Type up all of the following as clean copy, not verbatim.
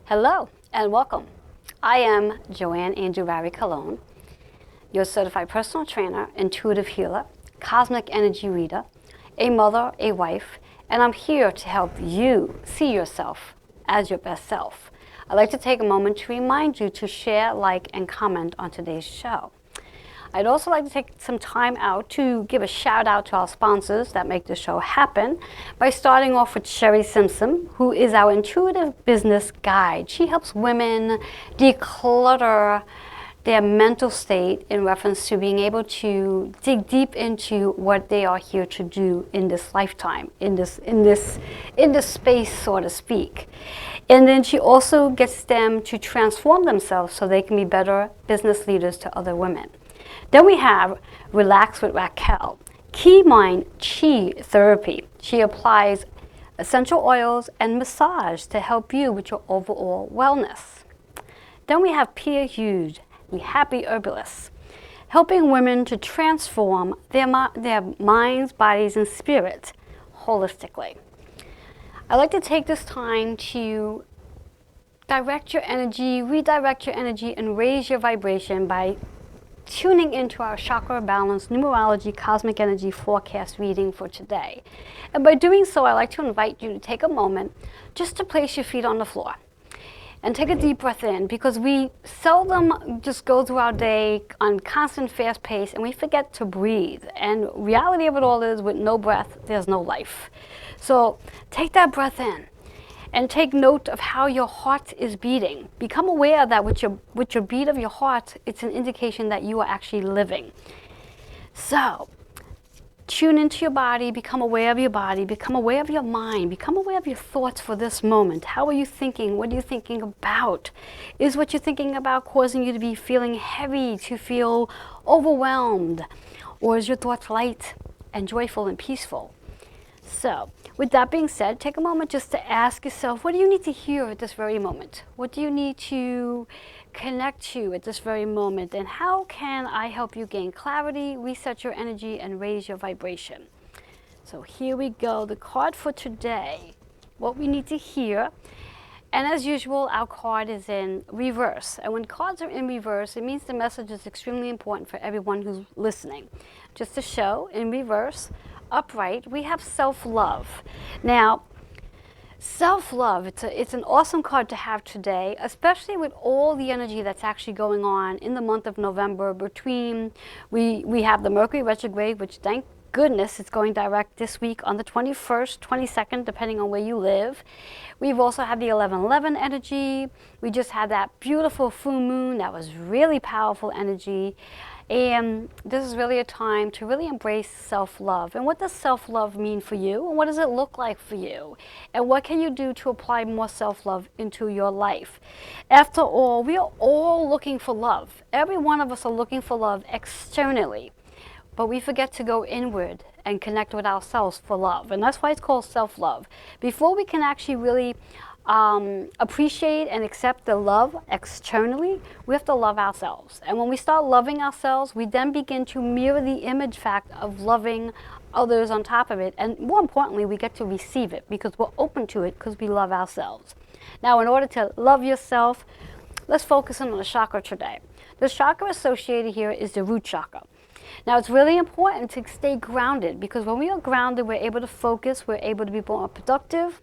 Hello and welcome. I am Joanne Cologne, your certified personal trainer, intuitive healer, cosmic energy reader, a mother, a wife, and I'm here to help you see yourself as your best self. I'd like to take a moment to remind you to share, like, and comment on today's show. I'd also like to take some time out to give a shout out to our sponsors that make the show happen by starting off with Sherry Simpson, who is our intuitive business guide. She helps women declutter their mental state in reference to being able to dig deep into what they are here to do in this lifetime, in this space, so to speak. And then she also gets them to transform themselves so they can be better business leaders to other women. Then we have Relax with Raquel, Key Mind Chi Therapy. She applies essential oils and massage to help you with your overall wellness. Then we have Pia Hughes, the Happy Herbalist, helping women to transform their minds, bodies, and spirit holistically. I'd like to take this time to direct your energy, redirect your energy, and raise your vibration by tuning into our chakra balance numerology cosmic energy forecast reading for today. And by doing so, I'd like to invite you to take a moment just to place your feet on the floor and take a deep breath in, because we seldom just go through our day on constant fast pace and we forget to breathe. And reality of it all is, with no breath, there's no life. So take that breath in and take note of how your heart is beating. Become aware that with your beat of your heart, it's an indication that you are actually living. So tune into your body, become aware of your body, become aware of your mind, become aware of your thoughts for this moment. How are you thinking? What are you thinking about? Is what you're thinking about causing you to be feeling heavy, to feel overwhelmed? Or is your thoughts light and joyful and peaceful? So, with that being said, take a moment just to ask yourself, what do you need to hear at this very moment? What do you need to connect to at this very moment? And how can I help you gain clarity, reset your energy, and raise your vibration? So here we go, the card for today, what we need to hear. And as usual, our card is in reverse. And when cards are in reverse, it means the message is extremely important for everyone who's listening. Just to show, in reverse, upright, we have self-love. Now, self-love, it's an awesome card to have today, especially with all the energy that's actually going on in the month of November. Between, we have the Mercury retrograde, which thank goodness it's going direct this week on the 21st, 22nd, depending on where you live. We've also had the 11/11 energy. We just had that beautiful full moon that was really powerful energy. And this is really a time to really embrace self-love. And what does self-love mean for you? And what does it look like for you? And what can you do to apply more self-love into your life? After all, we are all looking for love. Every one of us are looking for love externally. But we forget to go inward and connect with ourselves for love. And that's why it's called self-love. Before we can actually really appreciate and accept the love externally, we have to love ourselves. And when we start loving ourselves, we then begin to mirror the image fact of loving others on top of it. And more importantly, we get to receive it because we're open to it because we love ourselves. Now, in order to love yourself, let's focus on the chakra today. The chakra associated here is the root chakra. Now, it's really important to stay grounded, because when we are grounded, we're able to focus, we're able to be more productive.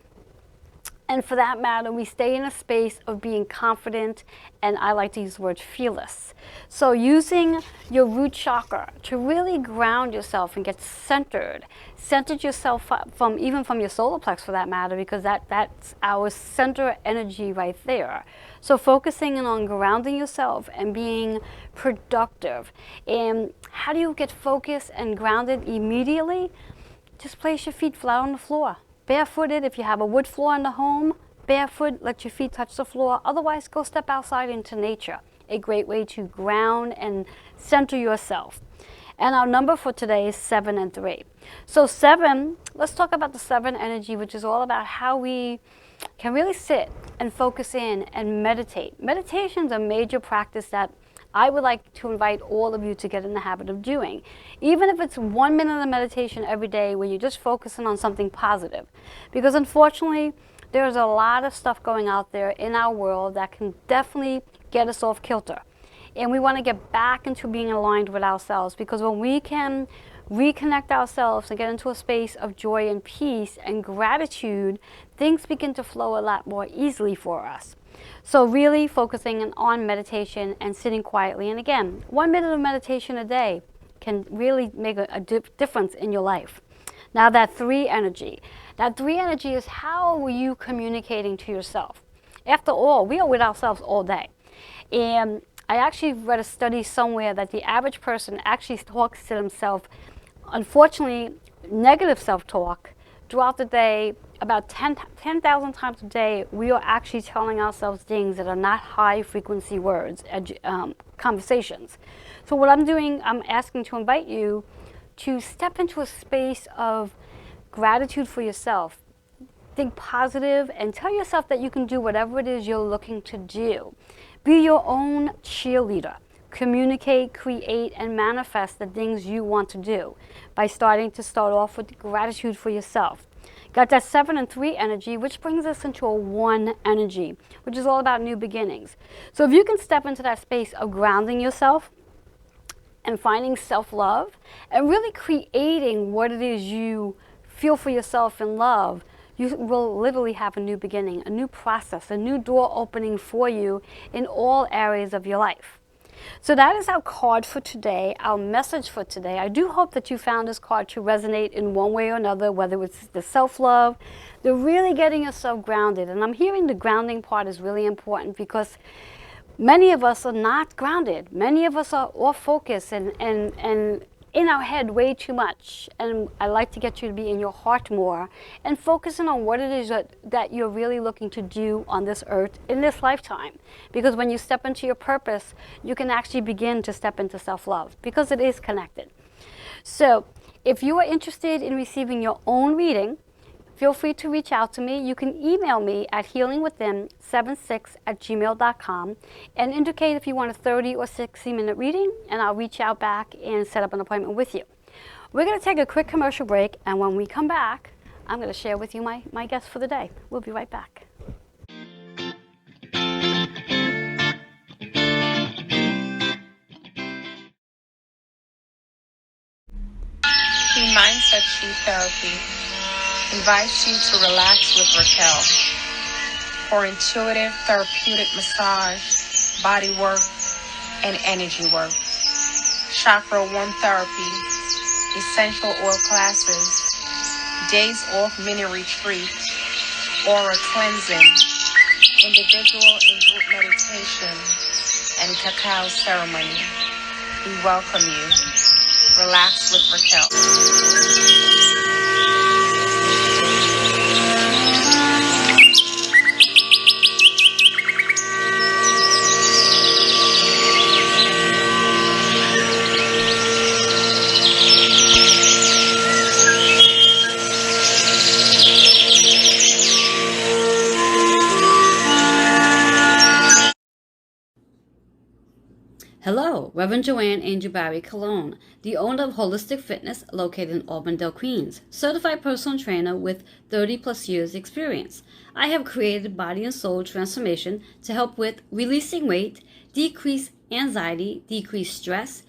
And for that matter, we stay in a space of being confident, and I like to use the word fearless. So using your root chakra to really ground yourself and get centered yourself from your solar plex for that matter, because that's our center energy right there. So focusing in on grounding yourself and being productive. And how do you get focused and grounded immediately? Just place your feet flat on the floor. Barefooted, if you have a wood floor in the home, barefoot, let your feet touch the floor. Otherwise, go step outside into nature. A great way to ground and center yourself. And our number for today is 7 and 3. So 7, let's talk about the 7 energy, which is all about how we can really sit and focus in and meditate. Meditation is a major practice that I would like to invite all of you to get in the habit of doing. Even if it's 1 minute of meditation every day where you're just focusing on something positive. Because unfortunately, There's a lot of stuff going out there in our world that can definitely get us off kilter. And we want to get back into being aligned with ourselves, because when we can reconnect ourselves and get into a space of joy and peace and gratitude, things begin to flow a lot more easily for us. So really focusing on meditation and sitting quietly. And again, 1 minute of meditation a day can really make a difference in your life. Now that 3 energy. That 3 energy is how are you communicating to yourself? After all, we are with ourselves all day. And I actually read a study somewhere that the average person actually talks to themselves, unfortunately, negative self-talk throughout the day. About 10,000 times a day, we are actually telling ourselves things that are not high-frequency words, conversations. So what I'm doing, I'm asking to invite you to step into a space of gratitude for yourself. Think positive and tell yourself that you can do whatever it is you're looking to do. Be your own cheerleader. Communicate, create, and manifest the things you want to do by start off with gratitude for yourself. Got that 7 and 3 energy, which brings us into a 1 energy, which is all about new beginnings. So if you can step into that space of grounding yourself and finding self-love and really creating what it is you feel for yourself in love, you will literally have a new beginning, a new process, a new door opening for you in all areas of your life. So that is our card for today, our message for today. I do hope that you found this card to resonate in one way or another, whether it's the self-love, the really getting yourself grounded. And I'm hearing the grounding part is really important, because many of us are not grounded. Many of us are off focus and in our head way too much. And I'd like to get you to be in your heart more and focusing on what it is that you're really looking to do on this earth in this lifetime. Because when you step into your purpose, you can actually begin to step into self-love, because it is connected. So if you are interested in receiving your own reading, feel free to reach out to me. You can email me at healingwithin76@gmail.com and indicate if you want a 30 or 60-minute reading, and I'll reach out back and set up an appointment with you. We're going to take a quick commercial break, and when we come back, I'm going to share with you my guest for the day. We'll be right back. Key Mindset Chi Therapy invites you to relax with Raquel for intuitive therapeutic massage, body work, and energy work. Chakra 1 therapy, essential oil classes, days off mini retreat, aura cleansing, individual and group meditation, and cacao ceremony. We welcome you. Relax with Raquel. Hello, Reverend Joanne Angel Barry Cologne, the owner of Holistic Fitness located in Auburndale, Queens, certified personal trainer with 30 plus years experience. I have created body and soul transformation to help with releasing weight, decrease anxiety, decrease stress,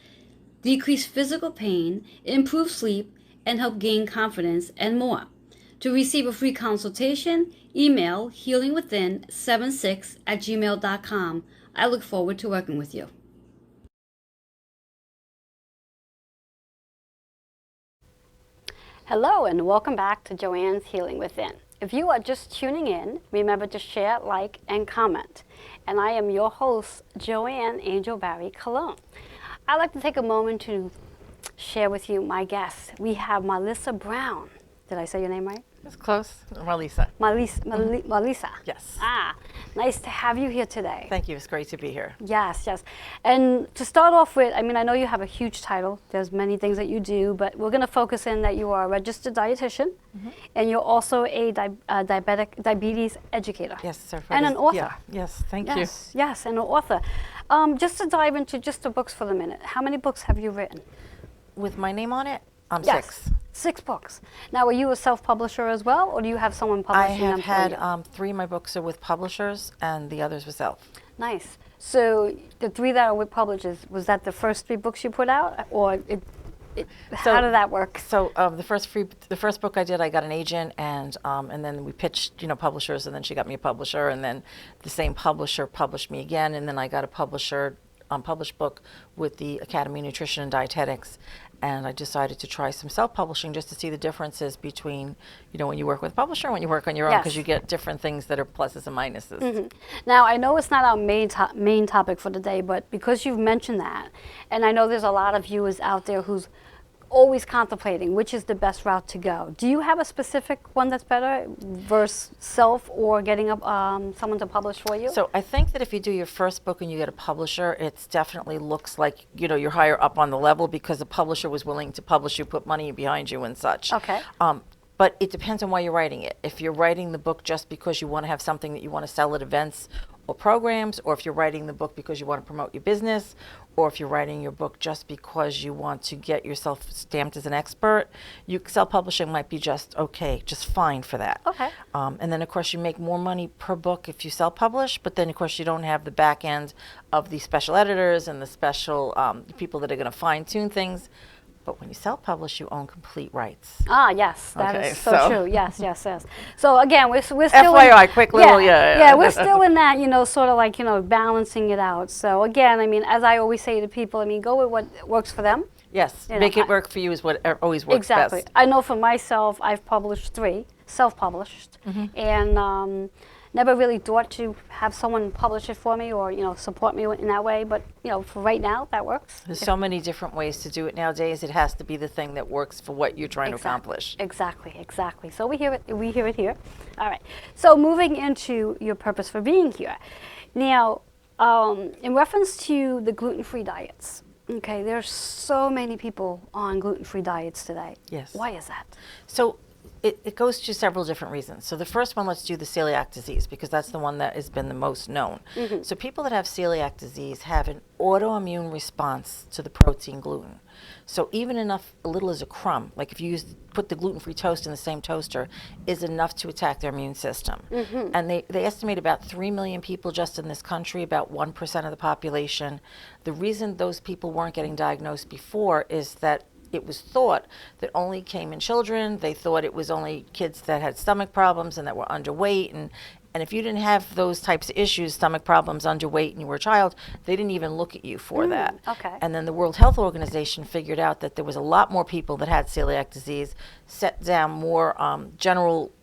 decrease physical pain, improve sleep, and help gain confidence and more. To receive a free consultation, email healingwithin76@gmail.com. I look forward to working with you. Hello and welcome back to Joanne's Healing Within. If you are just tuning in, remember to share, like, and comment. And I am your host, Joanne Angel Barry Cologne. I'd like to take a moment to share with you my guests. We have Melissa Brown. Did I say your name right? It's close. Marlisa. Melissa. Yes. Nice to have you here today. Thank you. It's great to be here. Yes. And to start off with, I mean, I know you have a huge title. There's many things that you do, but we're going to focus in that you are a registered dietitian, and you're also a diabetes educator. Yes, sir. And an author. Yeah. Yes. Thank you. Yes, and an author. Just to dive into just the books for the minute, how many books have you written? With my name on it, Yes. 6 books. Now, are you a self-publisher as well, or do you have someone I publishing them have for you? had 3 of my books are with publishers, and the others with self. Nice. So the 3 that are with publishers, was that the first 3 books you put out, or how did that work? So the first book I did, I got an agent, and then we pitched, publishers, and then she got me a publisher, and then the same publisher published me again, and then I got a published book with the Academy of Nutrition and Dietetics, and I decided to try some self-publishing just to see the differences between, when you work with a publisher and when you work on your own, because Yes. you get different things that are pluses and minuses. Now, I know it's not our main topic for today, but because you've mentioned that, and I know there's a lot of viewers out there who's always contemplating which is the best route to go. Do you have a specific one that's better versus self or getting someone to publish for you? So I think that if you do your first book and you get a publisher, it definitely looks like, you're higher up on the level because the publisher was willing to publish you, put money behind you and such. Okay. But it depends on why you're writing it. If you're writing the book just because you want to have something that you want to sell at events or programs, or if you're writing the book because you want to promote your business, or if you're writing your book just because you want to get yourself stamped as an expert, self-publishing might be just fine for that. Okay. And then, of course, you make more money per book if you self-publish, but then, of course, you don't have the back end of the special editors and the special people that are going to fine-tune things. But when you self-publish, you own complete rights. Ah, yes, that Okay, is so true. Yes, yes, yes. So again, we're still FYI, quick little, yeah. Yeah, we're still in that, sort of like, balancing it out. So again, I mean, as I always say to people, go with what works for them. Yes, You know, make it work for you is what always works Exactly. best. I know for myself, I've published 3, self-published, and never really thought to have someone publish it for me or, support me in that way. But, for right now, that works. There's so many different ways to do it nowadays. It has to be the thing that works for what you're trying to accomplish. Exactly. So we hear it here. All right. So moving into your purpose for being here. Now, in reference to the gluten-free diets, okay, there's so many people on gluten-free diets today. Yes. Why is that? So it goes to several different reasons. So the first one, let's do the celiac disease, because that's the one that has been the most known. So people that have celiac disease have an autoimmune response to the protein gluten. So even a little as a crumb, like if you put the gluten-free toast in the same toaster, is enough to attack their immune system. And they estimate about 3 million people just in this country, about 1% of the population. The reason those people weren't getting diagnosed before is that it was thought that only came in children. They thought it was only kids that had stomach problems and that were underweight. And if you didn't have those types of issues, stomach problems, underweight, and you were a child, they didn't even look at you for that. Okay. And then the World Health Organization figured out that there was a lot more people that had celiac disease, set down more general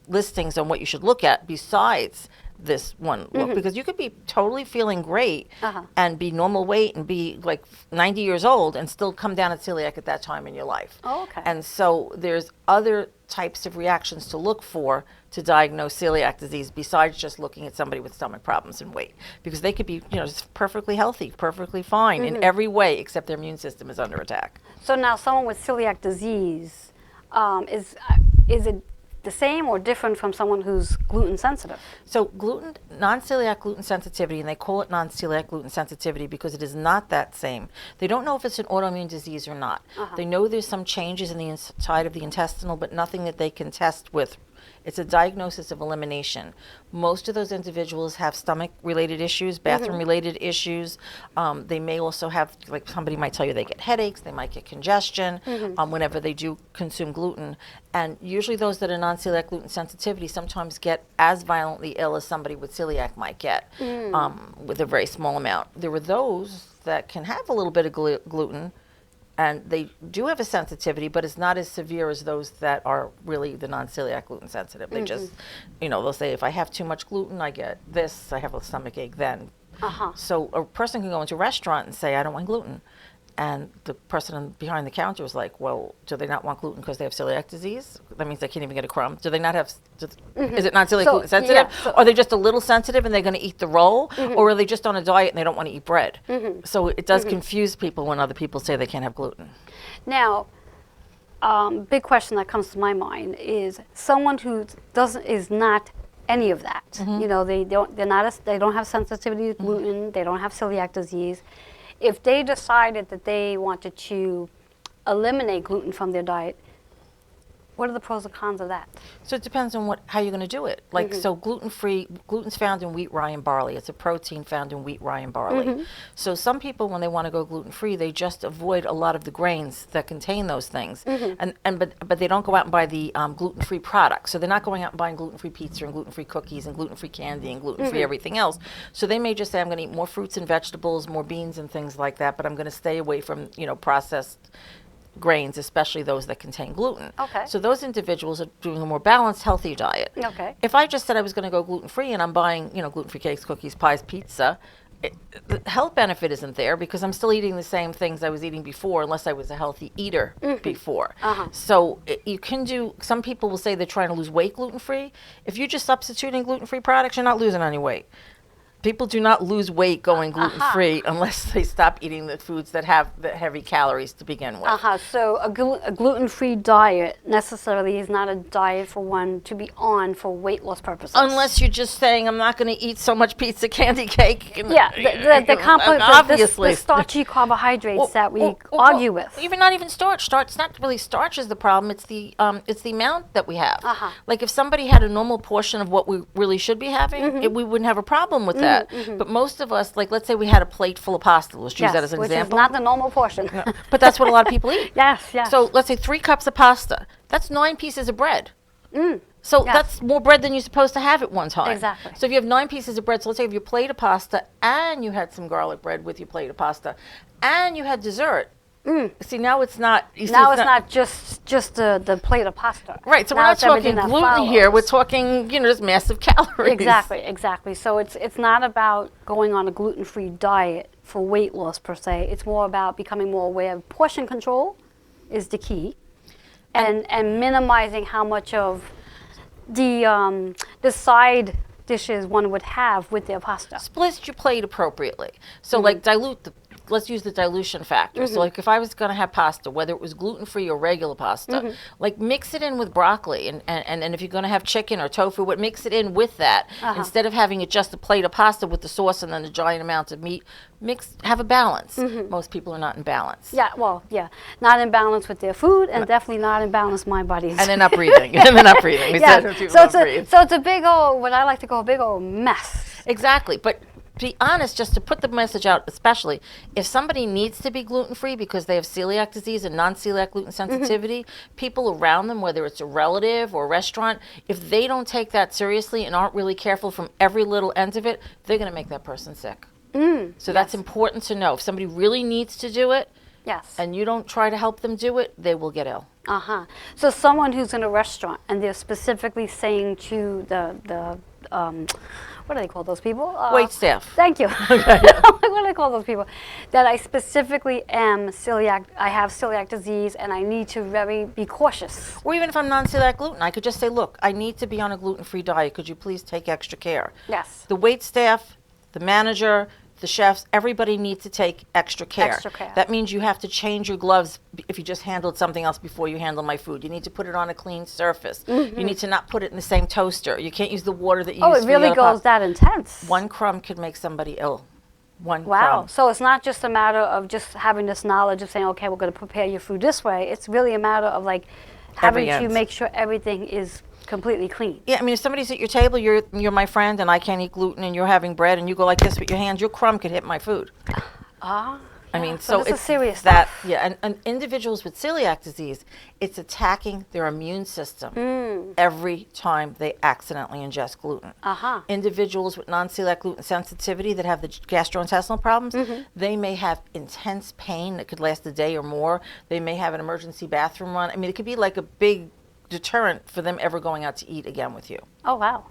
listings on what you should look at besides this one look, because you could be totally feeling great and be normal weight and be like 90 years old and still come down at celiac at that time in your life. Oh, okay. And so there's other types of reactions to look for to diagnose celiac disease besides just looking at somebody with stomach problems and weight, because they could be just perfectly healthy, perfectly fine in every way except their immune system is under attack. So now someone with celiac disease, is it the same or different from someone who's gluten sensitive? So non-celiac gluten sensitivity, and they call it non-celiac gluten sensitivity because it is not that same. They don't know if it's an autoimmune disease or not. They know there's some changes in the inside of the intestinal, but nothing that they can test with. It's a diagnosis of elimination. Most of those individuals have stomach-related issues, bathroom-related issues. They may also have, like somebody might tell you they get headaches, they might get congestion whenever they do consume gluten. And usually those that are non-celiac gluten sensitivity sometimes get as violently ill as somebody with celiac might get with a very small amount. There are those that can have a little bit of gluten, and they do have a sensitivity, but it's not as severe as those that are really the non-celiac gluten sensitive. They just, they'll say, if I have too much gluten, I get this, I have a stomach ache then. So a person can go into a restaurant and say, I don't want gluten. And the person behind the counter is like, well, do they not want gluten because they have celiac disease? That means they can't even get a crumb. Do they not have, is it not celiac gluten sensitive? Yeah, Are they just a little sensitive and they're going to eat the roll? Or are they just on a diet and they don't want to eat bread? So it does confuse people when other people say they can't have gluten. Now, big question that comes to my mind is someone who is not any of that. They don't have sensitivity to gluten. They don't have celiac disease. If they decided that they wanted to eliminate gluten from their diet, What are the pros and cons of that? So it depends on how you're going to do it. Like, so gluten-free, gluten's found in wheat, rye, and barley. It's a protein found in wheat, rye, and barley. So some people, when they want to go gluten-free, they just avoid a lot of the grains that contain those things. But they don't go out and buy the gluten-free products. So they're not going out and buying gluten-free pizza and gluten-free cookies and gluten-free candy and gluten-free everything else. So they may just say, I'm going to eat more fruits and vegetables, more beans and things like that, but I'm going to stay away from, processed grains, especially those that contain gluten. Okay. So those individuals are doing a more balanced, healthy diet. Okay. If I just said I was going to go gluten-free and I'm buying, gluten-free cakes, cookies, pies, pizza, the health benefit isn't there because I'm still eating the same things I was eating before unless I was a healthy eater before. So you can do, some people will say they're trying to lose weight gluten-free. If you're just substituting gluten-free products, you're not losing any weight. People do not lose weight going gluten-free unless they stop eating the foods that have the heavy calories to begin with. So a gluten-free diet necessarily is not a diet for one to be on for weight loss purposes. Unless you're just saying, I'm not going to eat so much pizza, candy, cake. Yeah, the starchy carbohydrates that we argue with. Even not even starch. It's not really starch is the problem. It's the amount that we have. Like if somebody had a normal portion of what we really should be having, we wouldn't have a problem with that. But most of us, like let's say we had a plate full of pasta. Let's use that as an which example. Is not the normal portion. But that's what a lot of people eat. Yes. So let's say 3 cups of pasta. That's 9 pieces of bread. So that's more bread than you're supposed to have at one time. Exactly. So if you have 9 pieces of bread, so let's say if you have your plate of pasta and you had some garlic bread with your plate of pasta and you had dessert. See, now it's not. It's not just the plate of pasta. Right. So we're not talking gluten here. We're talking, just massive calories. Exactly. So it's not about going on a gluten-free diet for weight loss per se. It's more about becoming more aware of portion control is the key, and minimizing how much of the side dishes one would have with their pasta. Split your plate appropriately. So like dilute let's use the dilution factor. So like if I was going to have pasta, whether it was gluten-free or regular pasta, like mix it in with broccoli. And if you're going to have chicken or tofu, mix it in with that. Instead of having it just a plate of pasta with the sauce and then a giant amount of meat, have a balance. Most people are not in balance. Not in balance with their food and definitely not in balance mind bodies. And they're not breathing. So it's a big old, what I like to call a big old mess. Exactly. But to be honest, just to put the message out, especially if somebody needs to be gluten-free because they have celiac disease and non-celiac gluten sensitivity, people around them, whether it's a relative or a restaurant, if they don't take that seriously and aren't really careful from every little end of it, they're going to make that person sick. So that's important to know. If somebody really needs to do it, and you don't try to help them do it, they will get ill. So someone who's in a restaurant and they're specifically saying to the what do they call those people? Wait staff. Thank you. What do they call those people? That I specifically am celiac. I have celiac disease, and I need to be cautious. Or even if I'm non-celiac gluten, I could just say, look, I need to be on a gluten-free diet. Could you please take extra care? Yes. The wait staff, the manager, the chefs, everybody needs to take extra care. Extra care. That means you have to change your gloves if you just handled something else before you handle my food. You need to put it on a clean surface. You need to not put it in the same toaster. You can't use the water that you use it really goes that intense. One crumb could make somebody ill. One Wow. crumb. So it's not just a matter of just having this knowledge of saying, okay, we're going to prepare your food this way. It's really a matter of like having to make sure everything is completely clean. Yeah, I mean, if somebody's at your table, you're my friend, and I can't eat gluten, and you're having bread, and you go like this with your hands, your crumb could hit my food. I mean, so it's serious that stuff. and individuals with celiac disease, it's attacking their immune system every time they accidentally ingest gluten. Individuals with non-celiac gluten sensitivity that have the gastrointestinal problems, they may have intense pain that could last a day or more. They may have an emergency bathroom run. I mean, it could be like a big deterrent for them ever going out to eat again with you. Oh, wow.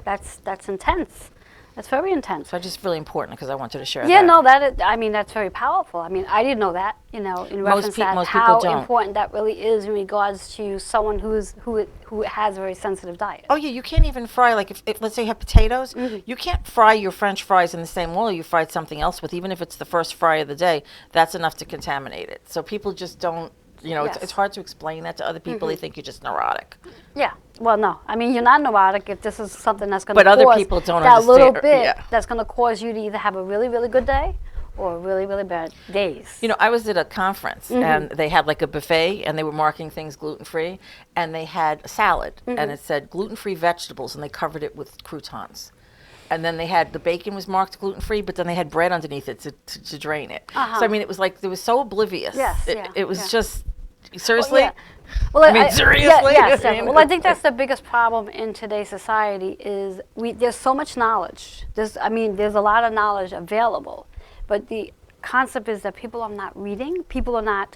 That's intense. That's very intense. So it's just really important because I wanted to share that. Yeah, no, that's very powerful. I mean, I didn't know that, in reference to how important that really is in regards to someone who has a very sensitive diet. Oh, yeah, you can't even fry, like if let's say you have potatoes, you can't fry your French fries in the same oil you fried something else with, even if it's the first fry of the day. That's enough to contaminate it. So people just don't, it's hard to explain that to other people. They think you're just neurotic. Yeah. Well, no. I mean, you're not neurotic if this is something that's going to cause other people don't that understand. Little bit that's going to cause you to either have a really, really good day or really, really bad days. You know, I was at a conference and they had like a buffet and they were marking things gluten-free, and they had a salad and it said gluten-free vegetables and they covered it with croutons. And then they had the bacon was marked gluten-free, but then they had bread underneath it to drain it. So I mean, it was like, they were so oblivious. Yes, It was yeah. just, seriously? Yeah. Well, I mean, seriously? yes, I mean, well, I think that's the biggest problem in today's society is there's so much knowledge. There's a lot of knowledge available, but the concept is that people are not reading. People are not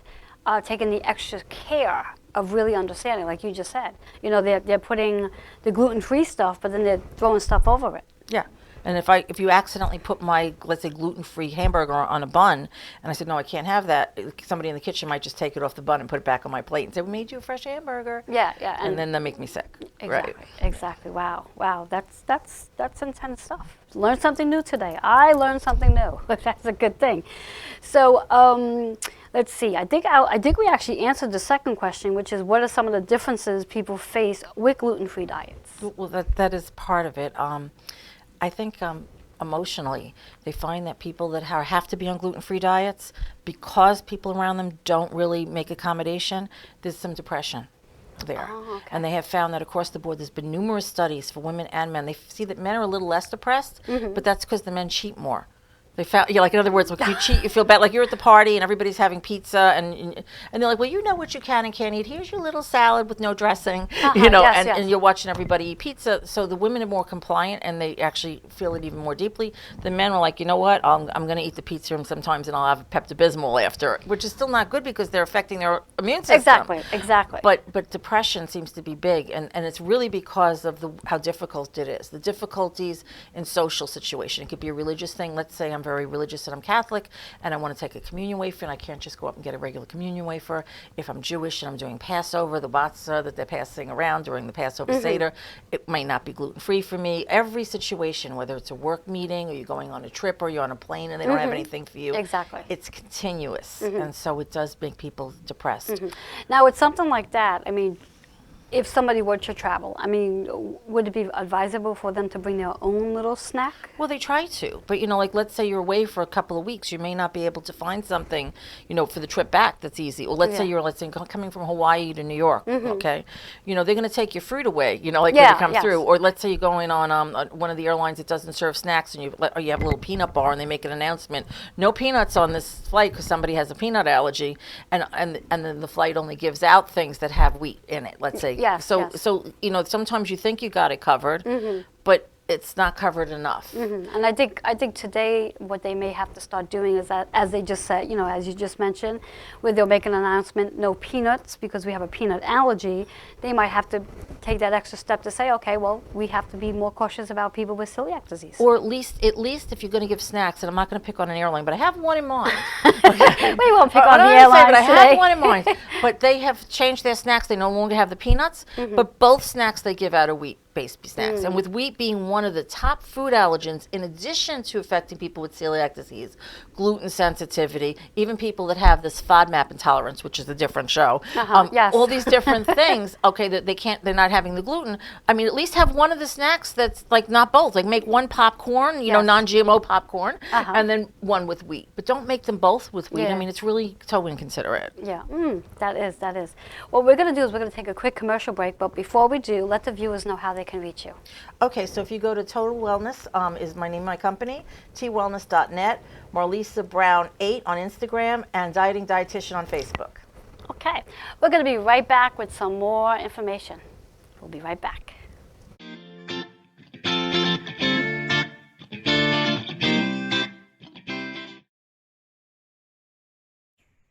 taking the extra care of really understanding, like you just said. You know, they're putting the gluten-free stuff, but then they're throwing stuff over it. Yeah. And if you accidentally put my, let's say, gluten-free hamburger on a bun, and I said, no, I can't have that, somebody in the kitchen might just take it off the bun and put it back on my plate and say, we made you a fresh hamburger. Yeah. And then that make me sick. Exactly. Right. Exactly. Wow. That's intense stuff. Learn something new today. I learned something new. That's a good thing. So let's see. I think we actually answered the second question, which is what are some of the differences people face with gluten-free diets? Well, that is part of it. I think emotionally, they find that people that have to be on gluten-free diets, because people around them don't really make accommodation, there's some depression there. Oh, okay. And they have found that across the board, there's been numerous studies for women and men. They see that men are a little less depressed, but that's because the men cheat more. They found, like, in other words, like, you cheat, you feel bad. Like, you're at the party and everybody's having pizza, and they're like, well, you know what you can and can't eat. Here's your little salad with no dressing, yes. and you're watching everybody eat pizza. So the women are more compliant and they actually feel it even more deeply. The men are like, you know what, I'm going to eat the pizza sometimes and I'll have Pepto-Bismol after, which is still not good because they're affecting their immune system. Exactly. But depression seems to be big, and it's really because of how difficult it is. The difficulties in social situation. It could be a religious thing. Let's say I'm very religious and I'm Catholic and I want to take a communion wafer and I can't just go up and get a regular communion wafer. If I'm Jewish and I'm doing Passover, the matzah that they're passing around during the Passover Seder, it might not be gluten-free for me. Every situation, whether it's a work meeting or you're going on a trip or you're on a plane and they don't have anything for you, Exactly. it's continuous, and so it does make people depressed. Now, with something like that, I mean, if somebody were to travel, I mean, would it be advisable for them to bring their own little snack? Well, they try to, but like, let's say you're away for a couple of weeks, you may not be able to find something, for the trip back that's easy. Or let's say you're, coming from Hawaii to New York, okay? They're going to take your fruit away, when you come through. Or let's say you're going on one of the airlines that doesn't serve snacks, and you have a little peanut bar, and they make an announcement, no peanuts on this flight because somebody has a peanut allergy, and then the flight only gives out things that have wheat in it, let's say. So sometimes you think you got it covered, but it's not covered enough. And I think today what they may have to start doing is that, as they just said, as you just mentioned, where they'll make an announcement, no peanuts because we have a peanut allergy, they might have to take that extra step to say, okay, well, we have to be more cautious about people with celiac disease. Or at least if you're going to give snacks, and I'm not going to pick on an airline, but I have one in mind. We won't pick on the airlines airlines today. today. I have one in mind. But they have changed their snacks. They no longer have the peanuts, but both snacks they give out are wheat-based snacks. And with wheat being one of the top food allergens, in addition to affecting people with celiac disease, gluten sensitivity, even people that have this FODMAP intolerance, which is a different show, Yes. all these different things, okay, that they're not having the gluten. I mean, at least have one of the snacks that's like not both. Like make one popcorn, non-GMO popcorn, and then one with wheat. But don't make them both with wheat. Yeah. I mean, it's really so inconsiderate. Yeah, that is. What we're going to do is we're going to take a quick commercial break, but before we do, let the viewers know how they can reach you. Okay, so if you go to Total Wellness, is my name, my company, twellness.net, Marlisa Brown 8 on Instagram, and Dieting Dietitian on Facebook. Okay, we're going to be right back with some more information. We'll be right back.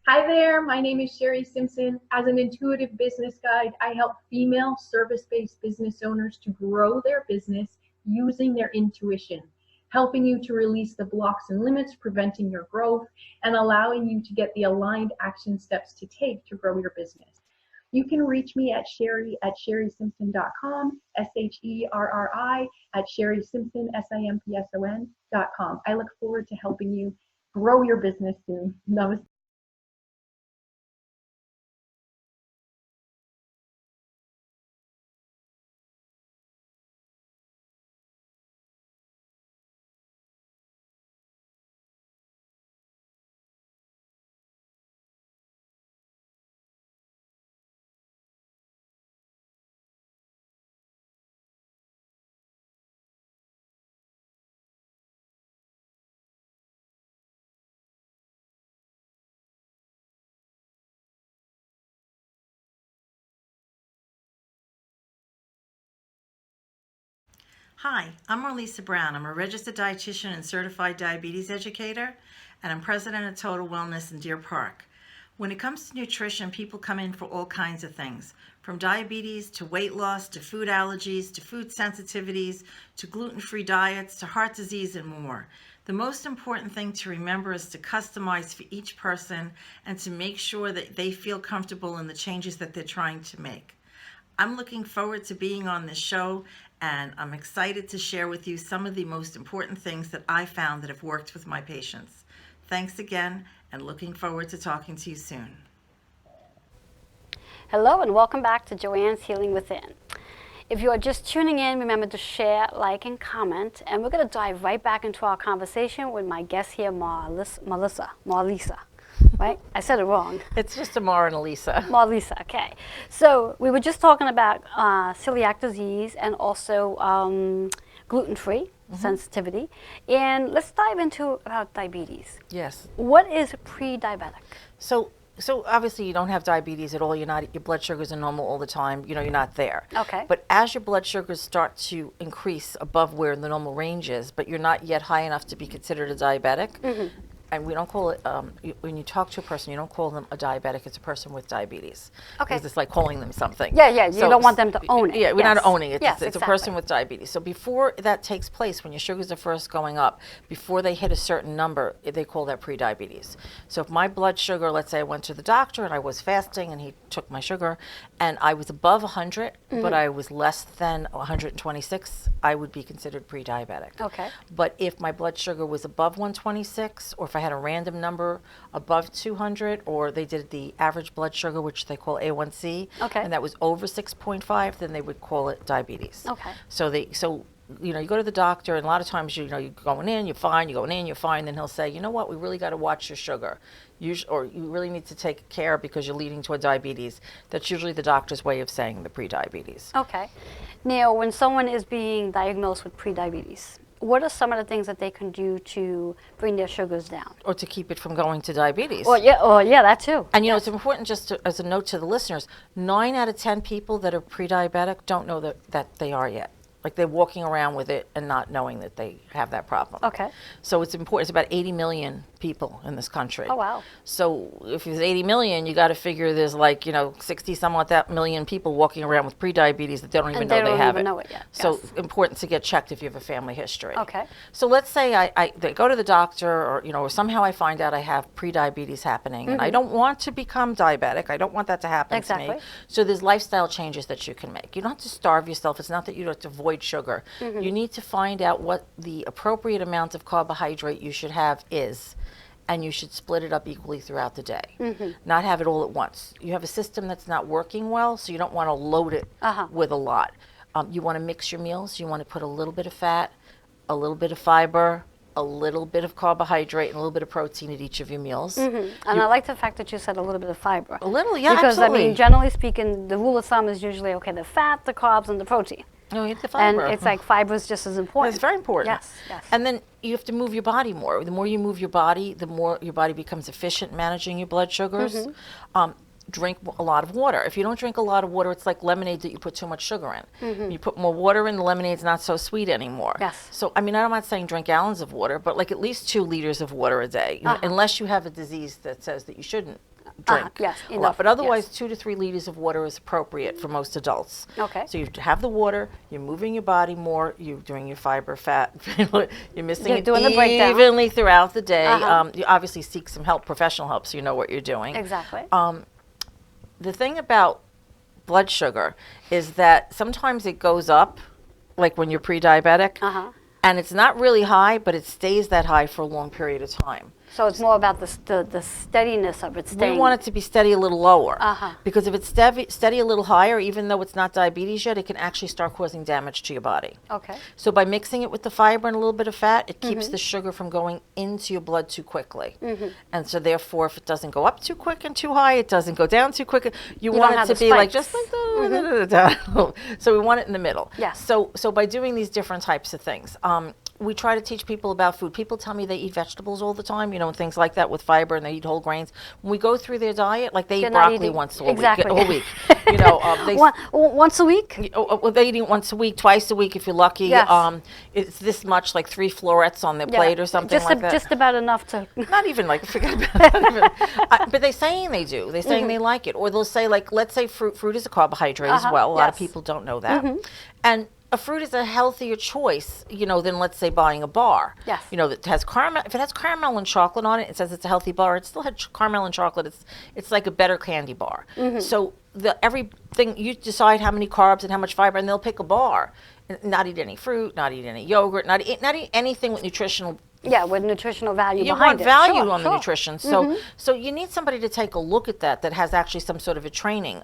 Hi there, my name is Sherry Simpson. As an intuitive business guide, I help female service-based business owners to grow their business using their intuition, helping you to release the blocks and limits preventing your growth and allowing you to get the aligned action steps to take to grow your business. You can reach me at sherry@sherrysimpson.com, SHERRI @sherrysimpson, SIMPSON.com. I look forward to helping you grow your business soon. Namaste. Hi, I'm Marlisa Brown. I'm a registered dietitian and certified diabetes educator, and I'm president of Total Wellness in Deer Park. When it comes to nutrition, people come in for all kinds of things, from diabetes to weight loss to food allergies to food sensitivities to gluten-free diets to heart disease and more. The most important thing to remember is to customize for each person and to make sure that they feel comfortable in the changes that they're trying to make. I'm looking forward to being on this show, and I'm excited to share with you some of the most important things that I found that have worked with my patients. Thanks again, and looking forward to talking to you soon. Hello and welcome back to Joanne's Healing Within. If you are just tuning in, remember to share, like, and comment. And we're going to dive right back into our conversation with my guest here, Marlisa. Right? I said it wrong. It's just Amara and Elisa. Marlisa, okay. So we were just talking about celiac disease and also gluten-free sensitivity. And let's dive into about diabetes. Yes. What is pre-diabetic? So obviously you don't have diabetes at all. Your blood sugars are normal all the time. You're not there. Okay. But as your blood sugars start to increase above where the normal range is, but you're not yet high enough to be considered a diabetic, and we don't call it, when you talk to a person, you don't call them a diabetic, it's a person with diabetes. Okay. Because it's like calling them something. Yeah, you don't want them to own it. Yeah, we're Yes. not owning it. Yes, It's exactly. a person with diabetes. So before that takes place, when your sugars are first going up, before they hit a certain number, they call that pre-diabetes. So if my blood sugar, let's say I went to the doctor and I was fasting and he took my sugar and I was above 100, but I was less than 126, I would be considered pre-diabetic. Okay. But if my blood sugar was above 126, or if I had a random number above 200, or they did the average blood sugar, which they call A1C, Okay. and that was over 6.5, then they would call it diabetes. Okay. So you go to the doctor, and a lot of times you're going in, you're fine, you're going in, you're fine, then he'll say, you know what, we really got to watch your sugar. Or you really need to take care because you're leading toward diabetes. That's usually the doctor's way of saying the pre-diabetes. Okay. Now, when someone is being diagnosed with pre-diabetes, what are some of the things that they can do to bring their sugars down? Or to keep it from going to diabetes. Oh yeah, that too. And it's important as a note to the listeners, 9 out of 10 people that are pre-diabetic don't know that they are yet. Like they're walking around with it and not knowing that they have that problem. Okay. So it's important. It's about 80 million people in this country. Oh, wow. So if there's 80 million, you got to figure there's 60 some odd that million people walking around with pre-diabetes that they don't even know they have it. Know it yet. So Yes. important to get checked if you have a family history. Okay. So let's say they go to the doctor, or somehow I find out I have pre-diabetes happening, and I don't want to become diabetic. I don't want that to happen to me. Exactly. So there's lifestyle changes that you can make. You don't have to starve yourself. It's not that you have to avoid sugar. You need to find out what the appropriate amount of carbohydrate you should have is, and you should split it up equally throughout the day. Not have it all at once. You have a system that's not working well, so you don't want to load it with a lot. You want to mix your meals. You want to put a little bit of fat, a little bit of fiber, a little bit of carbohydrate, and a little bit of protein at each of your meals. And I like the fact that you said a little bit of fiber. A little, yeah, because absolutely. generally speaking, the rule of thumb is usually the fat, the carbs, and the protein. No, you have the fiber. And it's like fiber is just as important. It's very important. Yes. And then you have to move your body more. The more you move your body, the more your body becomes efficient managing your blood sugars. Drink a lot of water. If you don't drink a lot of water, it's like lemonade that you put too much sugar in. You put more water in, the lemonade's not so sweet anymore. Yes. So, I'm not saying drink gallons of water, but at least 2 liters of water a day, unless you have a disease that says that you shouldn't drink yes, a lot. enough, But otherwise, yes. 2 to 3 liters of water is appropriate for most adults. Okay. So you have the water, you're moving your body more, you're doing your fiber, fat, you're missing You're it doing the breakdown. evenly throughout the day. You obviously seek some help, professional help, so you know what you're doing. Exactly. The thing about blood sugar is that sometimes it goes up, like when you're pre-diabetic, and it's not really high, but it stays that high for a long period of time. So it's more about the steadiness of it staying. We want it to be steady a little lower. Uh-huh. Because if it's steady a little higher, even though it's not diabetes yet, it can actually start causing damage to your body. Okay. So by mixing it with the fiber and a little bit of fat, it keeps the sugar from going into your blood too quickly. And so therefore, if it doesn't go up too quick and too high, it doesn't go down too quick. You want don't it have to the be like spikes. just like so we want it in the middle. Yes. So by doing these different types of things, we try to teach people about food. People tell me they eat vegetables all the time, you know, and things like that with fiber, and they eat whole grains. When we go through their diet, like they They're eat not broccoli eating- once a exactly. week, a week. You know, they Once a week? well, they eat it once a week, twice a week if you're lucky. Yes. It's this much, like 3 florets on their Yeah. plate or something Just like that. Just about enough to. Not even like, forget about it. Not even, but they're saying they do. They're saying they like it. Or they'll say, like, let's say fruit is a carbohydrate as well. A lot of yes. people don't know that. And a fruit is a healthier choice, you know, than let's say buying a bar. Yes. You know, that has caramel. If it has caramel and chocolate on it, it says it's a healthy bar. It still had caramel and chocolate. It's like a better candy bar. So everything, you decide how many carbs and how much fiber, and they'll pick a bar. Not eat any fruit, not eat any yogurt, not eat anything with nutritional. Yeah, with nutritional value You behind want it. value Sure, on the sure. nutrition, so you need somebody to take a look at that has actually some sort of a training.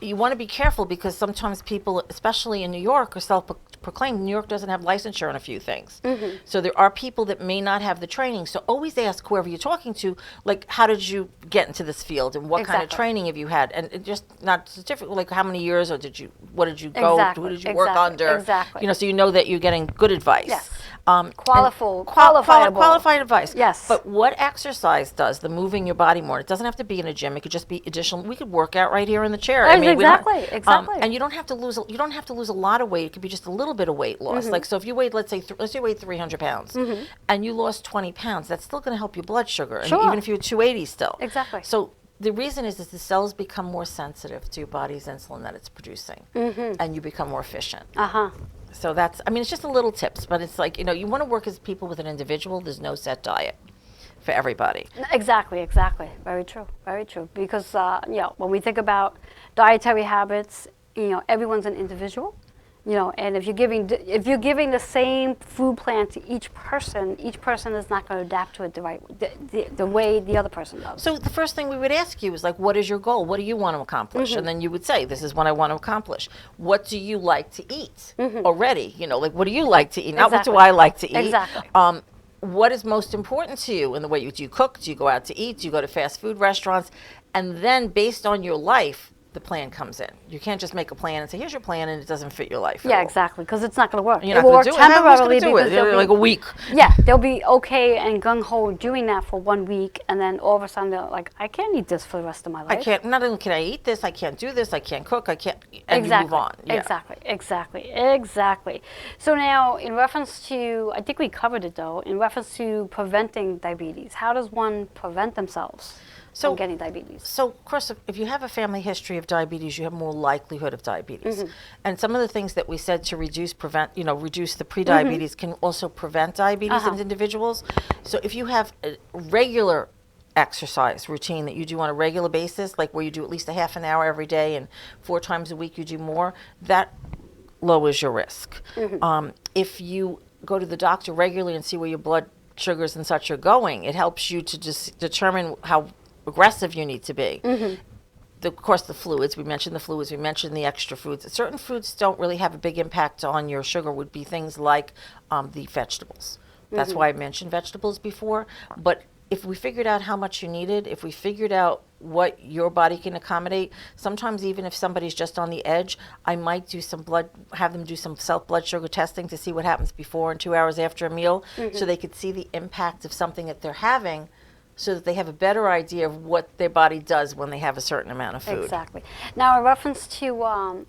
You want to be careful because sometimes people, especially in New York, are self-proclaimed. New York doesn't have licensure on a few things, so there are people that may not have the training. So always ask whoever you're talking to, like, how did you get into this field and what kind of Exactly. training have you had, and it just not certificate, like how many years or what did you go, Exactly, who did you work exactly, under, exactly. you know, so you know that you're getting good advice. Yes. And Qualifiable. qualified advice. Yes. But what exercise does, the moving your body more, it doesn't have to be in a gym. It could just be additional. We could work out right here in the chair. Yes, we don't- exactly. and you don't have to lose. You don't have to lose a lot of weight. It could be just a little bit of weight loss. Like, so if you weighed, let's say you weighed 300 pounds, and you lost 20 pounds, that's still going to help your blood sugar. And Sure. even if you're 280 still. Exactly. So the reason is the cells become more sensitive to your body's insulin that it's producing, and you become more efficient. So that's, I mean, it's just a little tips, but it's like, you know, you want to work as people with an individual. There's no set diet for everybody. Exactly. Very true. Very true. Because you know, when we think about dietary habits, you know, everyone's an individual. You know, and if you're giving the same food plan to each person is not going to adapt to it the way the other person does. So the first thing we would ask you is, like, what is your goal? What do you want to accomplish? And then you would say, this is what I want to accomplish. What do you like to eat already? You know, like, what do you like to eat? Not what do I like to eat. Exactly. What is most important to you in the way do you cook? Do you go out to eat? Do you go to fast food restaurants? And then based on your life, the plan comes in. You can't just make a plan and say, here's your plan, and it doesn't fit your life at Yeah, all. exactly, because it's not going to work. You're not will going work to do it. How are temporarily you going to because do it? they'll Like be- a week. Yeah, they'll be okay and gung-ho doing that for 1 week, and then all of a sudden they're like, I can't eat this for the rest of my life. I can't, not only can I eat this, I can't do this, I can't cook, I can't, and you move on. Yeah. Exactly. So now, in reference to, I think we covered it though, in reference to preventing diabetes, how does one prevent themselves from getting diabetes? So, of course, if you have a family history of diabetes, you have more likelihood of diabetes. And some of the things that we said to reduce the prediabetes can also prevent diabetes in individuals. So if you have a regular exercise routine that you do on a regular basis, like where you do at least a half an hour every day and 4 times a week you do more, that lowers your risk. If you go to the doctor regularly and see where your blood sugars and such are going, it helps you to just determine how aggressive you need to be. Of course, the fluids, we mentioned the extra foods. Certain foods don't really have a big impact on your sugar, would be things like the vegetables. That's why I mentioned vegetables before. But if we figured out how much you needed, if we figured out what your body can accommodate, sometimes even if somebody's just on the edge, I might have them do some self-blood sugar testing to see what happens before and 2 hours after a meal, so they could see the impact of something that they're having, so that they have a better idea of what their body does when they have a certain amount of food. Exactly. Now, in reference to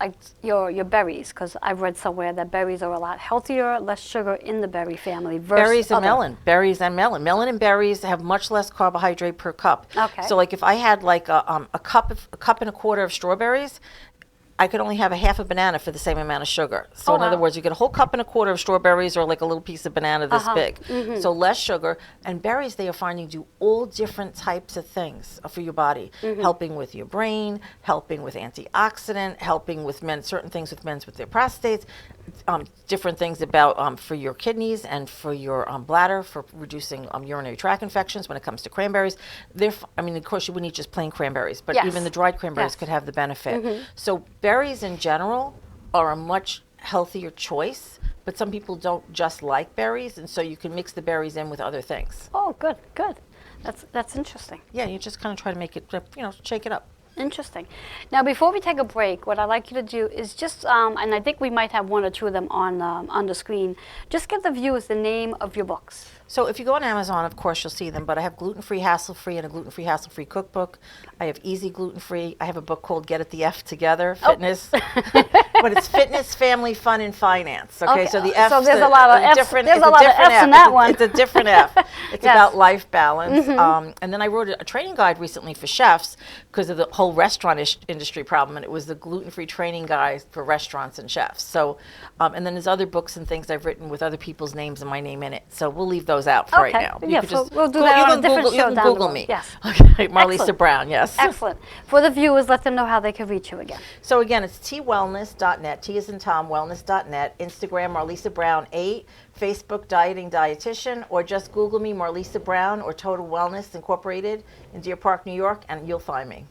like your berries, because I've read somewhere that berries are a lot healthier, less sugar in the berry family versus Berries and other. melon. Berries and melon. Melon and berries have much less carbohydrate per cup. Okay. So, like, if I had like a cup and a quarter of strawberries, I could only have a half a banana for the same amount of sugar. So in other words, you get a whole cup and a quarter of strawberries, or like a little piece of banana this big. So less sugar. And berries, they are finding, do all different types of things for your body, helping with your brain, helping with antioxidant, helping with certain things with men's with their prostates, different things about for your kidneys and for your bladder, for reducing urinary tract infections. When it comes to cranberries, I mean, of course, you wouldn't eat just plain cranberries, but Yes. even the dried cranberries Yes. could have the benefit. So berries in general are a much healthier choice, but some people don't just like berries, and so you can mix the berries in with other things. Oh, good. That's interesting. Yeah, you just kind of try to make it, shake it up. Interesting. Now, before we take a break, what I'd like you to do is just, and I think we might have one or two of them on the screen, just give the viewers the name of your books. So if you go on Amazon, of course, you'll see them, but I have Gluten-Free, Hassle-Free, and a Gluten-Free, Hassle-Free cookbook. I have Easy Gluten-Free. I have a book called Get It the F Together, Fitness. But it's fitness, family, fun, and finance. Okay, so the F. So there's a lot of F's. There's a lot of F's in that one. It's a different F. It's Yes. about life balance. And then I wrote a training guide recently for chefs because of the whole restaurant industry problem, and it was the gluten-free training guide for restaurants and chefs. So, and then there's other books and things I've written with other people's names and my name in it. So we'll leave those out for right now. Yeah, could so just we'll do Goo- that you on can a different Google, show you can down the Google road. me. Yes. Okay, Marlisa Excellent. Brown, yes. Excellent. For the viewers, let them know how they can reach you again. So again, it's twellness.net, T as in Tom, wellness.net, Instagram, Marlisa Brown 8, Facebook, Dieting Dietitian, or just Google me, Marlisa Brown, or Total Wellness Incorporated in Deer Park, New York, and you'll find me.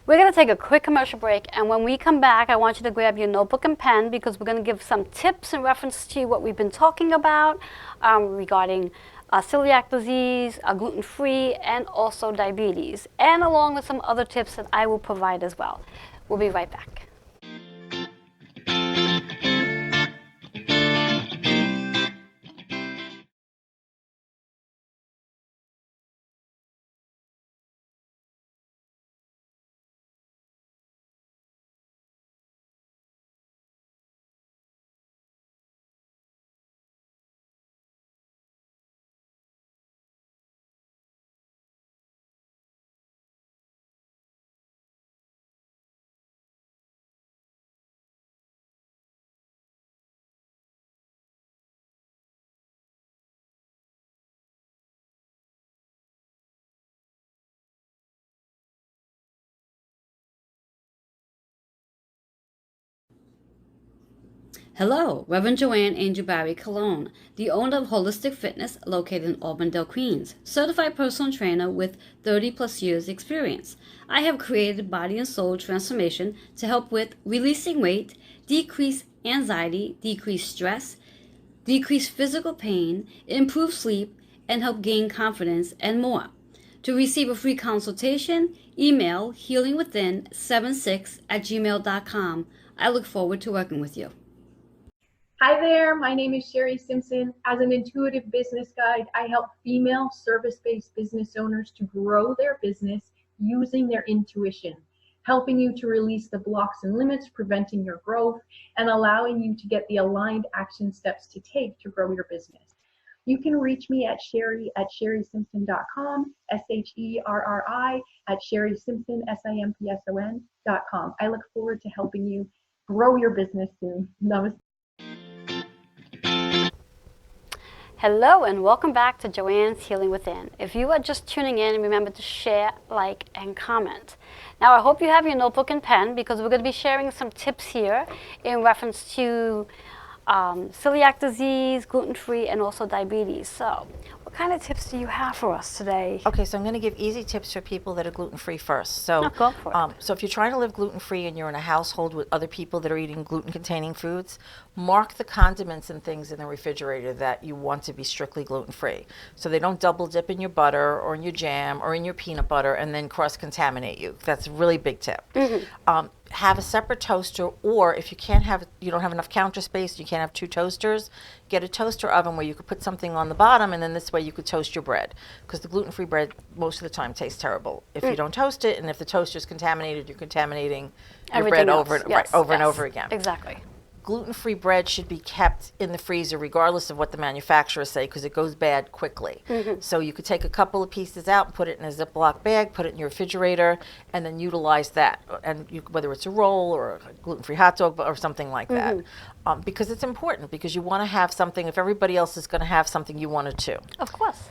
We're going to take a quick commercial break, and when we come back, I want you to grab your notebook and pen because we're going to give some tips in reference to what we've been talking about regarding celiac disease, gluten-free, and also diabetes, and along with some other tips that I will provide as well. We'll be right back. Hello, Reverend Joanne Angel Barry Cologne, the owner of Holistic Fitness located in Auburndale, Queens, certified personal trainer with 30 plus years experience. I have created body and soul transformation to help with releasing weight, decrease anxiety, decrease stress, decrease physical pain, improve sleep, and help gain confidence and more. To receive a free consultation, email healingwithin76@gmail.com. I look forward to working with you. Hi there, my name is Sherry Simpson. As an intuitive business guide, I help female service-based business owners to grow their business using their intuition, helping you to release the blocks and limits, preventing your growth, and allowing you to get the aligned action steps to take to grow your business. You can reach me at sherry@sherrysimpson.com, SHERRI@sherrysimpson.com. I look forward to helping you grow your business soon. Namaste. Hello and welcome back to Joanne's Healing Within. If you are just tuning in, remember to share, like, and comment. Now I hope you have your notebook and pen because we're going to be sharing some tips here in reference to celiac disease, gluten-free, and also diabetes. So what kind of tips do you have for us today? Okay, so I'm going to give easy tips for people that are gluten-free first. So, Go for it. So if you're trying to live gluten-free and you're in a household with other people that are eating gluten-containing foods, mark the condiments and things in the refrigerator that you want to be strictly gluten-free. So they don't double dip in your butter or in your jam or in your peanut butter and then cross-contaminate you. That's a really big tip. Have a separate toaster, or if you don't have enough counter space, you can't have two toasters, get a toaster oven where you could put something on the bottom, and then this way you could toast your bread, because the gluten-free bread most of the time tastes terrible if you don't toast it, and if the toaster is contaminated, you're contaminating your Everything bread else. over Yes, and yes. over again. Exactly. Gluten-free bread should be kept in the freezer regardless of what the manufacturers say, because it goes bad quickly. So you could take a couple of pieces out and put it in a Ziploc bag, put it in your refrigerator, and then utilize that. And whether it's a roll or a gluten-free hot dog or something like that. Because it's important, because you want to have something, if everybody else is going to have something, you want it too. Of course.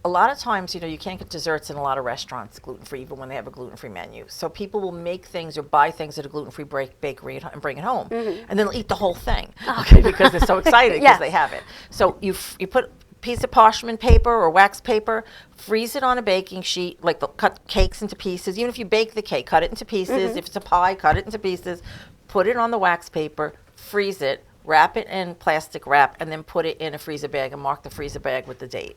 A lot of times, you can't get desserts in a lot of restaurants gluten-free, even when they have a gluten-free menu. So people will make things or buy things at a gluten-free bakery and bring it home. And then they'll eat the whole thing, okay, because they're so excited because they have it. So you put a piece of parchment paper or wax paper, freeze it on a baking sheet, like cut cakes into pieces. Even if you bake the cake, cut it into pieces. If it's a pie, cut it into pieces. Put it on the wax paper, freeze it, wrap it in plastic wrap, and then put it in a freezer bag and mark the freezer bag with the date.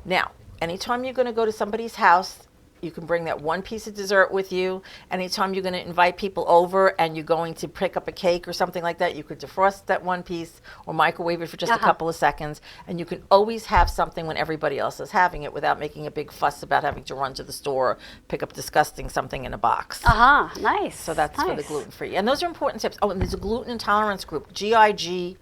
Now, anytime you're going to go to somebody's house, You can bring that one piece of dessert with you. Anytime you're going to invite people over and you're going to pick up a cake or something like that, you could defrost that one piece or microwave it for just a couple of seconds. And you can always have something when everybody else is having it without making a big fuss about having to run to the store, pick up disgusting something in a box. Nice. So that's for the nice. gluten-free. And those are important tips. Oh, and there's a gluten intolerance group, GIG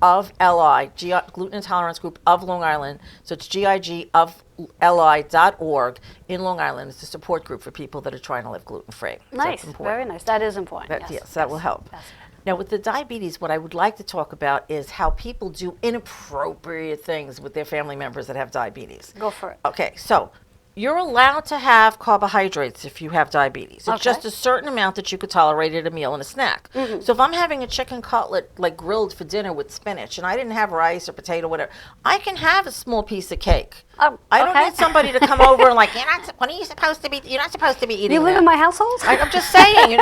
of LI, Gluten Intolerance Group of Long Island. So it's GIG of li.org in Long Island. It's a support group for people that are trying to live gluten-free. Nice, so very nice. That is important. Yes, that will help. Yes. Now, with the diabetes, what I would like to talk about is how people do inappropriate things with their family members that have diabetes. Go for it. Okay, so you're allowed to have carbohydrates if you have diabetes. It's just a certain amount that you could tolerate at a meal and a snack. So if I'm having a chicken cutlet like grilled for dinner with spinach and I didn't have rice or potato, whatever, I can have a small piece of cake. I don't need somebody to come over and like, what are you supposed to be? You're not supposed to be eating. You live that. in my household? I'm just saying,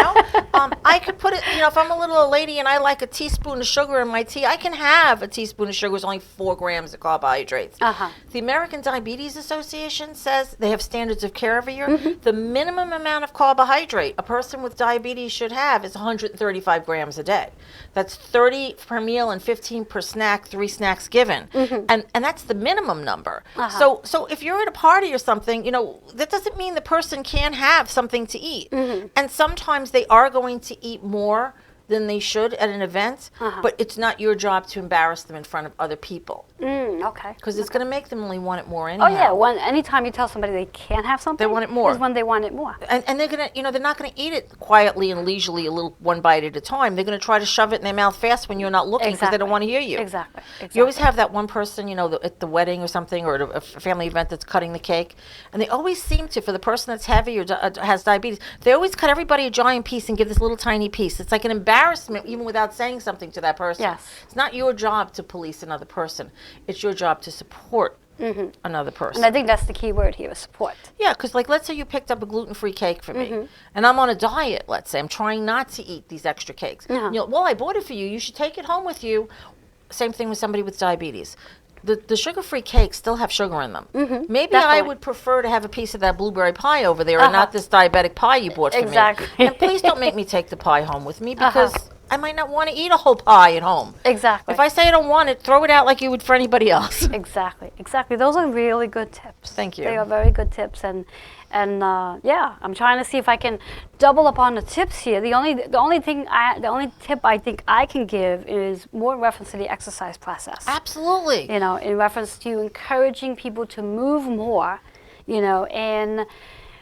I could put it, if I'm a little old lady and I like a teaspoon of sugar in my tea, I can have a teaspoon of sugar. It's only 4 grams of carbohydrates. The American Diabetes Association says they have standards of care every year. The minimum amount of carbohydrate a person with diabetes should have is 135 grams a day. That's 30 per meal and 15 per snack, 3 snacks given. And that's the minimum number. So if you're at a party or something, that doesn't mean the person can't have something to eat. And sometimes they are going to eat more than they should at an event, but it's not your job to embarrass them in front of other people. Okay. Because it's going to make them only want it more anyhow. Oh yeah, anytime you tell somebody they can't have something, they want it more. Is when they want it more. And they're going to, they're not going to eat it quietly and leisurely, a little one bite at a time. They're going to try to shove it in their mouth fast when you're not looking because they don't want to hear you. Exactly. You always have that one person, at the wedding or something or at a family event that's cutting the cake. And they always seem to, for the person that's heavy or has diabetes, they always cut everybody a giant piece and give this little tiny piece. It's like an embarrassment even without saying something to that person. Yes. It's not your job to police another person. It's your job to support another person. And I think that's the key word here, is support. Yeah, because let's say you picked up a gluten-free cake for me, and I'm on a diet, let's say. I'm trying not to eat these extra cakes. Well, I bought it for you. You should take it home with you. Same thing with somebody with diabetes. The sugar-free cakes still have sugar in them. Maybe definitely. I would prefer to have a piece of that blueberry pie over there and not this diabetic pie you bought for me. Exactly. And please don't make me take the pie home with me because I might not want to eat a whole pie at home. Exactly. If I say I don't want it, throw it out like you would for anybody else. Exactly. Those are really good tips. Thank you. They are very good tips, and I'm trying to see if I can double up on the tips here. The only tip I think I can give is more in reference to the exercise process. Absolutely. In reference to encouraging people to move more, and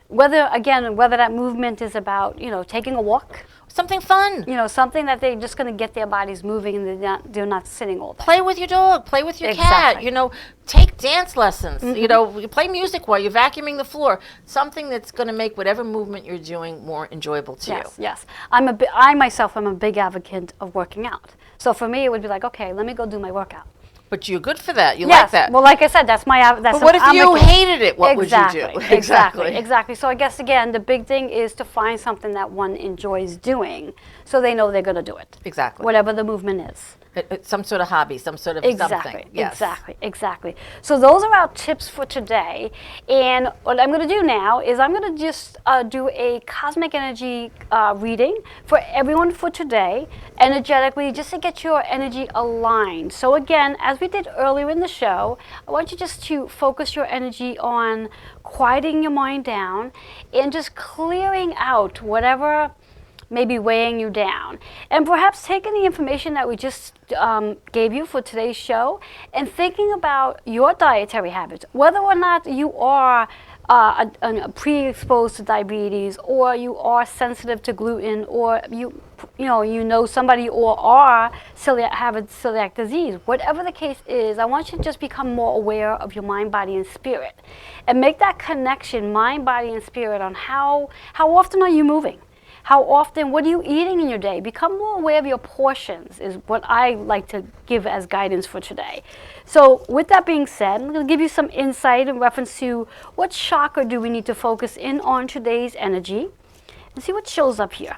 whether that movement is about, taking a walk. Something fun. Something that they're just going to get their bodies moving and they're not sitting all day. Play with your dog. Play with your cat. Take dance lessons. You play music while you're vacuuming the floor. Something that's going to make whatever movement you're doing more enjoyable to you. Yes. I myself am a big advocate of working out. So for me, it would be like, okay, let me go do my workout. But you're good for that. You like that. Well, like I said, that's But what if you hated it? What would you do? Exactly. So I guess, again, the big thing is to find something that one enjoys doing so they know they're going to do it. Exactly. Whatever the movement is. Some sort of hobby, some sort of something. Yes. Exactly. So those are our tips for today. And what I'm going to do now is I'm going to just do a cosmic energy reading for everyone for today, energetically, just to get your energy aligned. So again, as we did earlier in the show, I want you just to focus your energy on quieting your mind down and just clearing out whatever maybe weighing you down, and perhaps taking the information that we just gave you for today's show and thinking about your dietary habits, whether or not you are pre-exposed to diabetes, or you are sensitive to gluten, or you know somebody or have celiac disease. Whatever the case is, I want you to just become more aware of your mind, body, and spirit, and make that connection, mind, body, and spirit, on how often are you moving. How often, what are you eating in your day? Become more aware of your portions is what I like to give as guidance for today. So with that being said, I'm going to give you some insight in reference to what chakra do we need to focus in on today's energy and see what shows up here.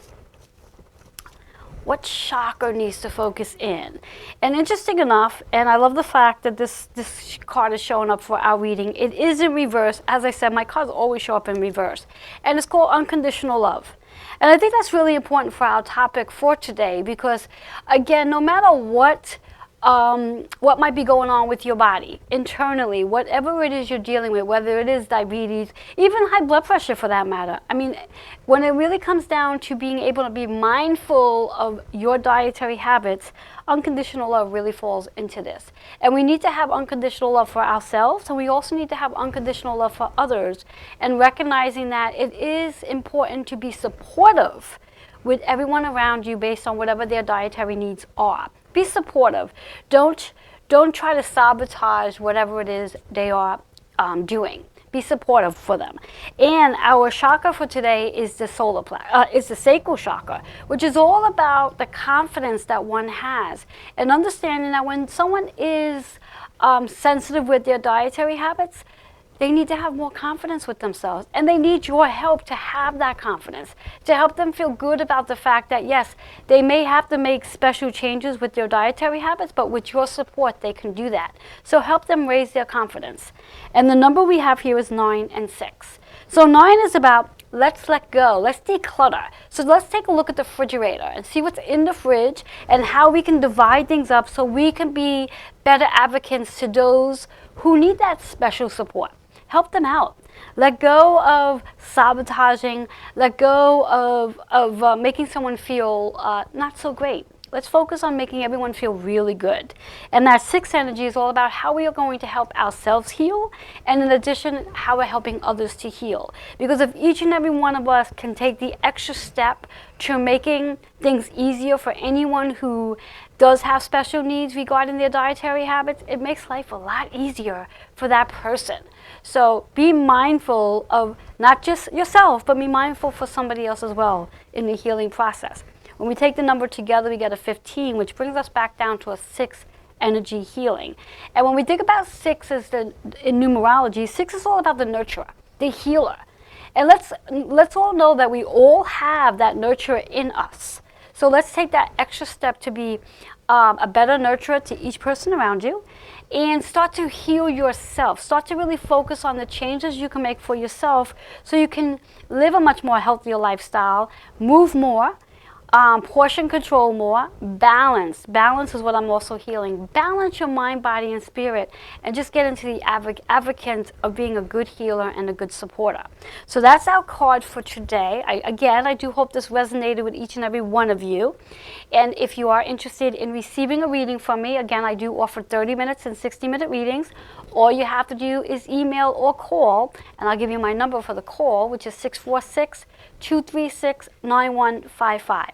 what chakra needs to focus in. And interesting enough, and I love the fact that this card is showing up for our reading. It is in reverse. As I said, my cards always show up in reverse. And it's called Unconditional Love. And I think that's really important for our topic for today because, again, no matter what might be going on with your body internally, whatever it is you're dealing with, whether it is diabetes, even high blood pressure for that matter. I mean, when it really comes down to being able to be mindful of your dietary habits, unconditional love really falls into this. And we need to have unconditional love for ourselves, and we also need to have unconditional love for others, and recognizing that it is important to be supportive with everyone around you based on whatever their dietary needs are. Be supportive. Don't try to sabotage whatever it is they are doing. Be supportive for them. And our chakra for today is the is the sacral chakra, which is all about the confidence that one has and understanding that when someone is sensitive with their dietary habits, they need to have more confidence with themselves, and they need your help to have that confidence, to help them feel good about the fact that, yes, they may have to make special changes with their dietary habits, but with your support, they can do that. So help them raise their confidence. And the number we have here is 9 and 6. So 9 is about let's let go, let's declutter. So let's take a look at the refrigerator and see what's in the fridge and how we can divide things up so we can be better advocates to those who need that special support. Help them out. Let go of sabotaging. Let go of making someone feel not so great. Let's focus on making everyone feel really good. And that 6 energy is all about how we are going to help ourselves heal, and in addition, how we're helping others to heal. Because if each and every one of us can take the extra step to making things easier for anyone who does have special needs regarding their dietary habits, it makes life a lot easier for that person. So be mindful of not just yourself, but be mindful for somebody else as well in the healing process. When we take the number together, we get a 15, which brings us back down to a 6 energy healing. And when we think about 6 in numerology, 6 is all about the nurturer, the healer. And let's all know that we all have that nurturer in us. So let's take that extra step to be a better nurturer to each person around you, and start to heal yourself. Start to really focus on the changes you can make for yourself so you can live a much more healthier lifestyle, move more, portion control more, balance. Balance is what I'm also healing. Balance your mind, body, and spirit, and just get into the advocate of being a good healer and a good supporter. So that's our card for today. I do hope this resonated with each and every one of you. And if you are interested in receiving a reading from me, again, I do offer 30 minutes and 60-minute readings. All you have to do is email or call, and I'll give you my number for the call, which is 646-236-9155.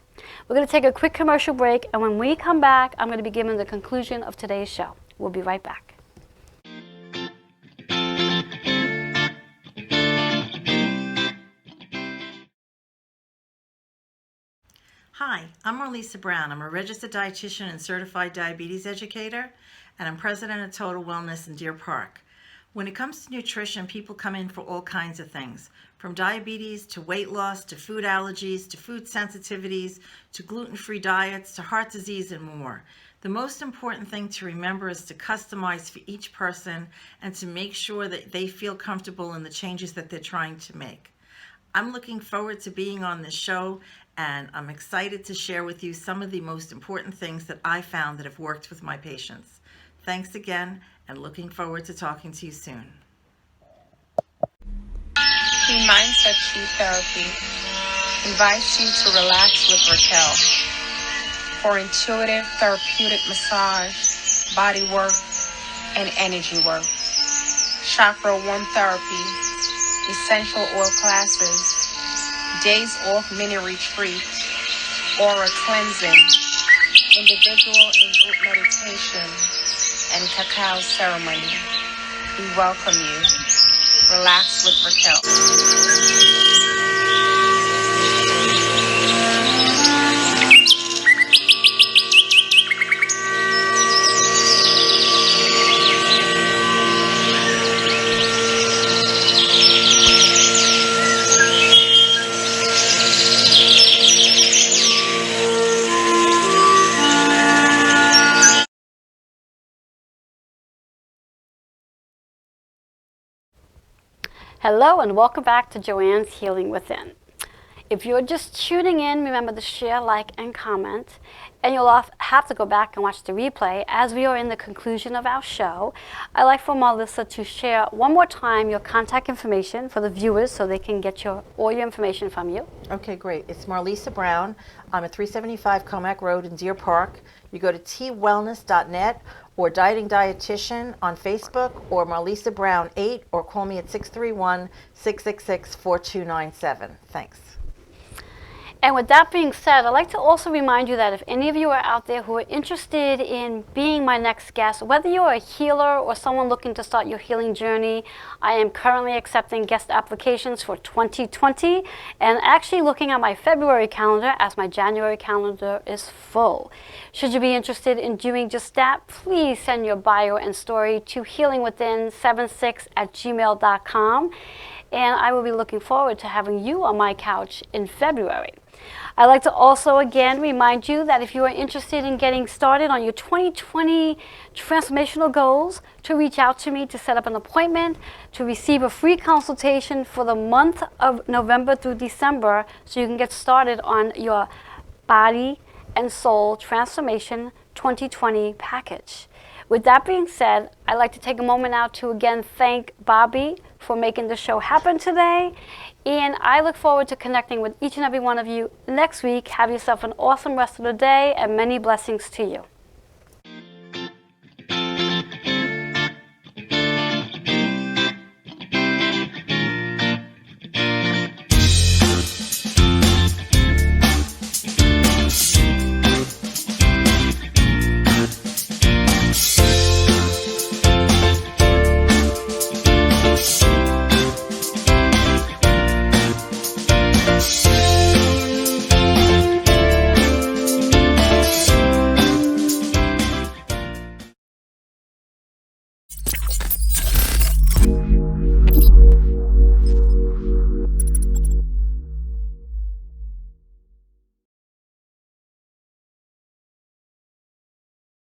We're going to take a quick commercial break, and when we come back, I'm going to be giving the conclusion of today's show. We'll be right back. Hi, I'm Marlisa Brown. I'm a registered dietitian and certified diabetes educator, and I'm president of Total Wellness in Deer Park. When it comes to nutrition, people come in for all kinds of things, from diabetes to weight loss to food allergies to food sensitivities to gluten-free diets to heart disease and more. The most important thing to remember is to customize for each person and to make sure that they feel comfortable in the changes that they're trying to make. I'm looking forward to being on this show, and I'm excited to share with you some of the most important things that I found that have worked with my patients. Thanks again, and looking forward to talking to you soon. Key Mindset Chi Therapy invites you to relax with Raquel for intuitive therapeutic massage, body work, and energy work. Chakra 1 therapy, essential oil classes, days off mini retreat, aura cleansing, individual and group meditation, and cacao ceremony. We welcome you. Relax with Raquel. Hello and welcome back to Joanne's Healing Within. If you're just tuning in, remember to share, like, and comment. And you'll have to go back and watch the replay as we are in the conclusion of our show. I'd like for Melissa to share one more time your contact information for the viewers so they can get all your information from you. Okay, great. It's Marlisa Brown. I'm at 375 Comac Road in Deer Park. You go to twellness.net or Dieting Dietitian on Facebook or Marlisa Brown 8 or call me at 631-666-4297. Thanks. And with that being said, I'd like to also remind you that if any of you are out there who are interested in being my next guest, whether you're a healer or someone looking to start your healing journey, I am currently accepting guest applications for 2020 and actually looking at my February calendar as my January calendar is full. Should you be interested in doing just that, please send your bio and story to healingwithin76@gmail.com. And I will be looking forward to having you on my couch in February. I'd like to also again remind you that if you are interested in getting started on your 2020 transformational goals, to reach out to me to set up an appointment, to receive a free consultation for the month of November through December so you can get started on your body and soul transformation 2020 package. With that being said, I'd like to take a moment now to again thank Bobby for making the show happen today. And I look forward to connecting with each and every one of you next week. Have yourself an awesome rest of the day and many blessings to you.